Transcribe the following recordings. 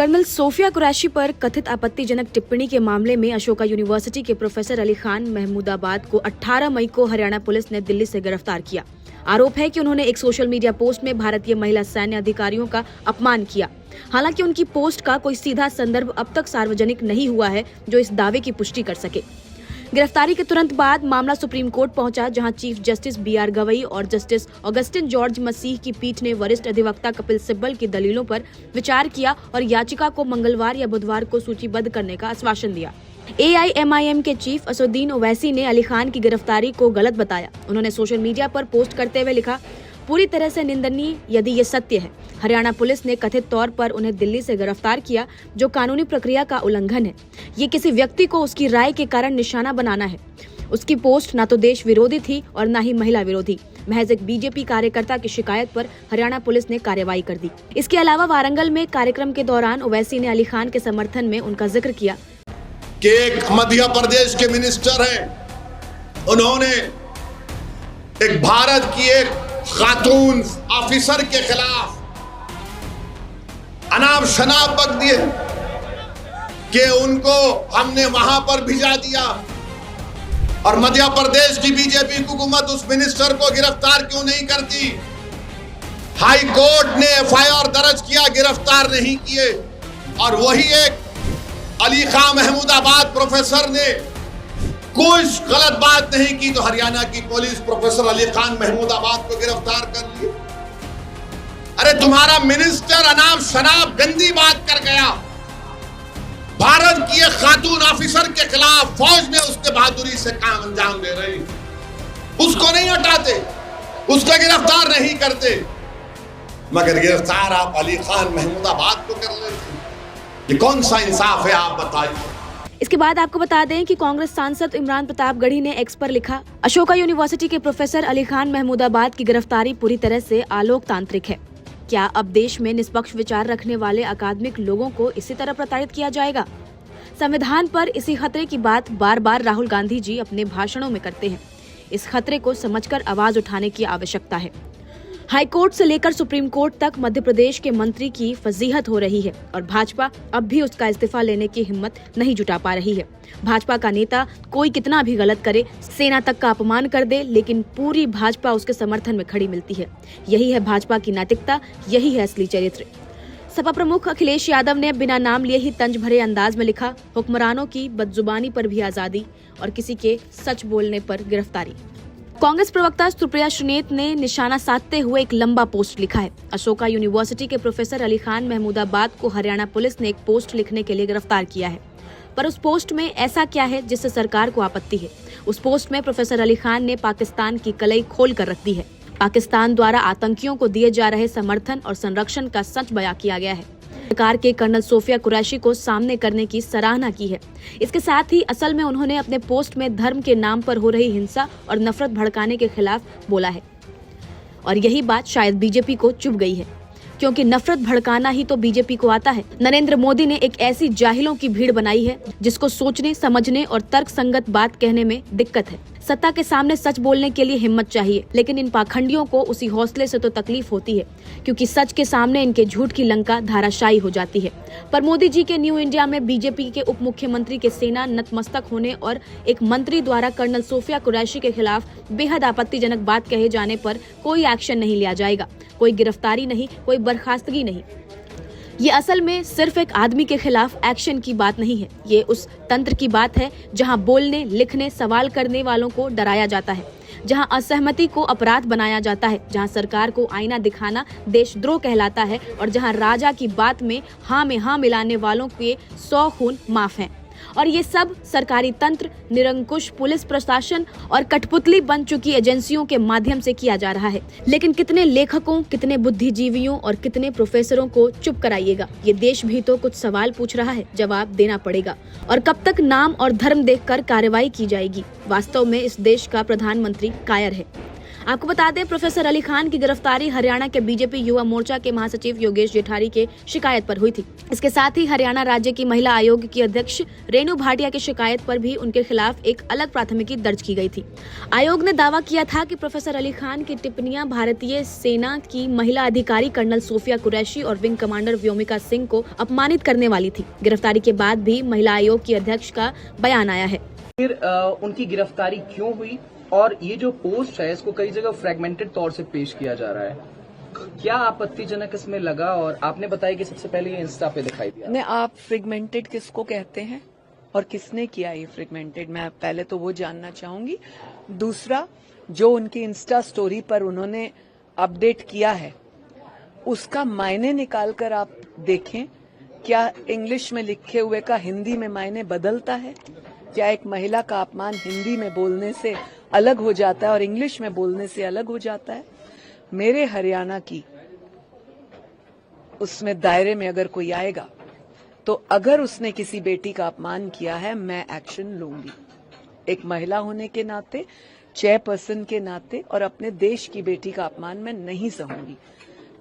Colonel Sophia Qureshi पर कथित आपत्तिजनक टिप्पणी के मामले में अशोका यूनिवर्सिटी के प्रोफेसर अली खान महमूदाबाद को 18 मई को हरियाणा पुलिस ने दिल्ली से गिरफ्तार किया। आरोप है कि उन्होंने एक सोशल मीडिया पोस्ट में भारतीय महिला सैन्य अधिकारियों का अपमान किया। हालांकि उनकी पोस्ट का कोई सीधा संदर्भ अब तक सार्वजनिक नहीं हुआ है जो इस दावे की पुष्टि कर सके। गिरफ्तारी के तुरंत बाद मामला सुप्रीम कोर्ट पहुंचा, जहां चीफ जस्टिस BR गवई और जस्टिस ऑगस्टिन जॉर्ज मसीह की पीठ ने वरिष्ठ अधिवक्ता कपिल सिब्बल की दलीलों पर विचार किया और याचिका को मंगलवार या बुधवार को सूचीबद्ध करने का आश्वासन दिया। AIMIM के चीफ असदुद्दीन ओवैसी ने अली खान की गिरफ्तारी को गलत बताया। उन्होंने सोशल मीडिया पर पोस्ट करते हुए लिखा, पूरी तरह से निंदनीय यदि ये सत्य है। हरियाणा पुलिस ने कथित तौर पर उन्हें दिल्ली से गिरफ्तार किया, जो कानूनी प्रक्रिया का उल्लंघन है। ये किसी व्यक्ति को उसकी राय के कारण निशाना बनाना है। उसकी पोस्ट न तो देश विरोधी थी और न ही महिला विरोधी। महज एक BJP कार्यकर्ता की शिकायत पर हरियाणा पुलिस ने कार्रवाई कर दी। इसके अलावा वारंगल में कार्यक्रम के दौरान ओवैसी ने अली खान के समर्थन में उनका जिक्र किया कि एक मध्य प्रदेश के मिनिस्टर हैं, उन्होंने एक भारत की एक खातून ऑफिसर के खिलाफ अनाप शनाप बक दिए कि उनको हमने वहां पर भिजा दिया। और मध्य प्रदेश की BJP हुकूमत उस मिनिस्टर को गिरफ्तार क्यों नहीं करती? हाई कोर्ट ने FIR दर्ज किया, गिरफ्तार नहीं किए। और वही एक अली खान महमूदाबाद प्रोफेसर ने कुछ गलत बात नहीं की तो हरियाणा की पुलिस प्रोफेसर अली खान महमूदाबाद को गिरफ्तार कर ली। अरे तुम्हारा मिनिस्टर अनाप शनाप गंदी बात कर गया, भारत की एक खातून ऑफिसर के खिलाफ फौज में उसके बहादुरी से काम अंजाम दे रही, उसको नहीं हटाते, उसको गिरफ्तार नहीं करते, मगर गिरफ्तार आप अली खान महमूदाबाद को कर लेते। ये कौन सा इंसाफ है, आप बताइए। इसके बाद आपको बता दें कि कांग्रेस सांसद इमरान प्रतापगढ़ी ने एक्स पर लिखा, अशोका यूनिवर्सिटी के प्रोफेसर अली खान महमूदाबाद की गिरफ्तारी पूरी तरह से अलोकतांत्रिक है। क्या अब देश में निष्पक्ष विचार रखने वाले अकादमिक लोगों को इसी तरह प्रताड़ित किया जाएगा? संविधान पर इसी खतरे की बात बार बार राहुल गांधी जी अपने भाषणों में करते हैं। इस खतरे को समझकर आवाज उठाने की आवश्यकता है। हाईकोर्ट से लेकर सुप्रीम कोर्ट तक मध्य प्रदेश के मंत्री की फजीहत हो रही है और भाजपा अब भी उसका इस्तीफा लेने की हिम्मत नहीं जुटा पा रही है। भाजपा का नेता कोई कितना भी गलत करे, सेना तक का अपमान कर दे, लेकिन पूरी भाजपा उसके समर्थन में खड़ी मिलती है। यही है भाजपा की नैतिकता, यही है असली चरित्र। सपा प्रमुख अखिलेश यादव ने बिना नाम लिए ही तंज भरे अंदाज में लिखा, हुक्मरानों की बदजुबानी पर भी आजादी और किसी के सच बोलने पर गिरफ्तारी। कांग्रेस प्रवक्ता सुप्रिया श्रीनेत ने निशाना साधते हुए एक लंबा पोस्ट लिखा है, अशोका यूनिवर्सिटी के प्रोफेसर अली खान महमूदाबाद को हरियाणा पुलिस ने एक पोस्ट लिखने के लिए गिरफ्तार किया है। पर उस पोस्ट में ऐसा क्या है जिससे सरकार को आपत्ति है? उस पोस्ट में प्रोफेसर अली खान ने पाकिस्तान की कलई खोल कर रख दी है। पाकिस्तान द्वारा आतंकियों को दिए जा रहे समर्थन और संरक्षण का सच बयां किया गया है। सरकार के कर्नल सोफिया कुरैशी को सामने करने की सराहना की है। इसके साथ ही असल में उन्होंने अपने पोस्ट में धर्म के नाम पर हो रही हिंसा और नफरत भड़काने के खिलाफ बोला है। और यही बात शायद BJP को चुभ गई है, क्योंकि नफरत भड़काना ही तो BJP को आता है। नरेंद्र मोदी ने एक ऐसी जाहिलों की भीड़ बनाई है जिसको सोचने, समझने और तर्क संगत बात कहने में दिक्कत है। सत्ता के सामने सच बोलने के लिए हिम्मत चाहिए, लेकिन इन पाखंडियों को उसी हौसले से तो तकलीफ होती है, क्योंकि सच के सामने इनके झूठ की लंका धाराशायी हो जाती है। पर मोदी जी के न्यू इंडिया में BJP के उप मुख्यमंत्री के सेना नतमस्तक होने और एक मंत्री द्वारा कर्नल सोफिया कुरैशी के खिलाफ बेहद आपत्तिजनक बात कहे जाने पर कोई एक्शन नहीं लिया जाएगा। कोई गिरफ्तारी नहीं, कोई बर्खास्तगी नहीं। ये असल में सिर्फ एक आदमी के खिलाफ एक्शन की बात नहीं है, ये उस तंत्र की बात है जहां बोलने, लिखने, सवाल करने वालों को डराया जाता है, जहां असहमति को अपराध बनाया जाता है, जहां सरकार को आईना दिखाना देशद्रोह कहलाता है और जहां राजा की बात में हाँ मिलाने वालों के 100 खून माफ हैं। और ये सब सरकारी तंत्र, निरंकुश पुलिस प्रशासन और कठपुतली बन चुकी एजेंसियों के माध्यम से किया जा रहा है। लेकिन कितने लेखकों, कितने बुद्धिजीवियों और कितने प्रोफेसरों को चुप कराइएगा? ये देश भी तो कुछ सवाल पूछ रहा है, जवाब देना पड़ेगा। और कब तक नाम और धर्म देखकर कार्रवाई की जाएगी? वास्तव में इस देश का प्रधानमंत्री कायर है। आपको बता दें, प्रोफेसर अली खान की गिरफ्तारी हरियाणा के बीजेपी युवा मोर्चा के महासचिव योगेश जेठारी के शिकायत पर हुई थी। इसके साथ ही हरियाणा राज्य की महिला आयोग की अध्यक्ष रेणु भाटिया की शिकायत पर भी उनके खिलाफ एक अलग प्राथमिकी दर्ज की गई थी। आयोग ने दावा किया था कि प्रोफेसर अली खान की टिप्पणियां भारतीय सेना की महिला अधिकारी कर्नल सोफिया कुरैशी और विंग कमांडर व्योमिका सिंह को अपमानित करने वाली थी। गिरफ्तारी के बाद भी महिला आयोग की अध्यक्ष का बयान आया है। फिर उनकी गिरफ्तारी क्यों हुई और ये जो पोस्ट है इसको कई जगह फ्रैगमेंटेड तौर से पेश किया जा रहा है, क्या आपत्तिजनक इसमें लगा? और आपने बताया कि सबसे पहले ये इंस्टा पे दिखाई दिया। नहीं, आप फ्रेगमेंटेड किसको कहते हैं और किसने किया ये फ्रेगमेंटेड, मैं पहले तो वो जानना चाहूंगी। दूसरा, जो उनकी इंस्टा स्टोरी पर उन्होंने अपडेट किया है उसका मायने निकाल कर आप देखें, क्या इंग्लिश में लिखे हुए का हिंदी में मायने बदलता है? क्या एक महिला का अपमान हिंदी में बोलने से अलग हो जाता है और इंग्लिश में बोलने से अलग हो जाता है? मेरे हरियाणा की उसमें दायरे में अगर कोई आएगा तो अगर उसने किसी बेटी का अपमान किया है, मैं एक्शन लूंगी। एक महिला होने के नाते, चेयरपर्सन के नाते और अपने देश की बेटी का अपमान मैं नहीं सहूंगी।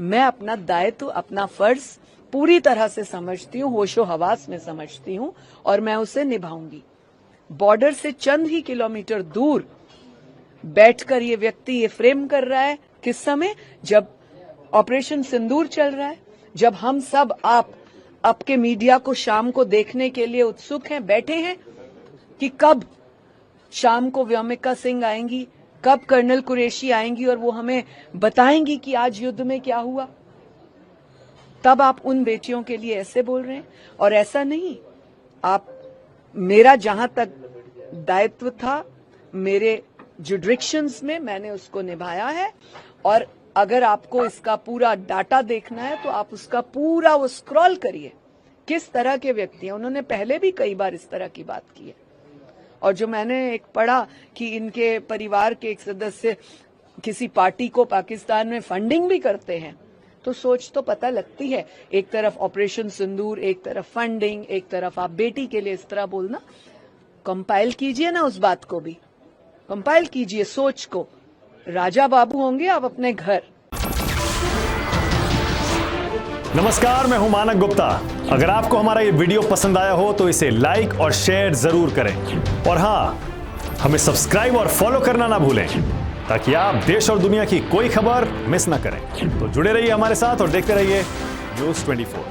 मैं अपना दायित्व, अपना फर्ज पूरी तरह से समझती हूँ, होशो हवास में समझती हूँ और मैं उसे निभाऊंगी। बॉर्डर से चंद ही किलोमीटर दूर बैठकर ये व्यक्ति ये फ्रेम कर रहा है, किस समय? जब ऑपरेशन सिंदूर चल रहा है, जब हम सब आपके मीडिया को शाम को देखने के लिए उत्सुक हैं, बैठे हैं कि कब शाम को व्योमिका सिंह आएंगी, कब कर्नल कुरैशी आएंगी और वो हमें बताएंगी कि आज युद्ध में क्या हुआ। तब आप उन बेटियों के लिए ऐसे बोल रहे हैं। और ऐसा नहीं, आप मेरा जहां तक दायित्व था मेरे जुडिक्शंस में, मैंने उसको निभाया है। और अगर आपको इसका पूरा डाटा देखना है तो आप उसका पूरा वो स्क्रॉल करिए, किस तरह के व्यक्ति हैं। उन्होंने पहले भी कई बार इस तरह की बात की है। और जो मैंने एक पढ़ा कि इनके परिवार के एक सदस्य किसी पार्टी को पाकिस्तान में फंडिंग भी करते हैं, तो सोच तो पता लगती है। एक तरफ ऑपरेशन सिंदूर, एक तरफ फंडिंग, एक तरफ आप बेटी के लिए इस तरह बोलना। कंपाइल कीजिए ना, उस बात को भी कंपाइल कीजिए, सोच को। राजा बाबू होंगे आप अपने घर। नमस्कार, मैं हूं मानक गुप्ता। अगर आपको हमारा ये वीडियो पसंद आया हो तो इसे लाइक और शेयर जरूर करें। और हां, हमें सब्सक्राइब और फॉलो करना ना भूलें ताकि आप देश और दुनिया की कोई खबर मिस ना करें। तो जुड़े रहिए हमारे साथ और देखते रहिए न्यूज़ 24।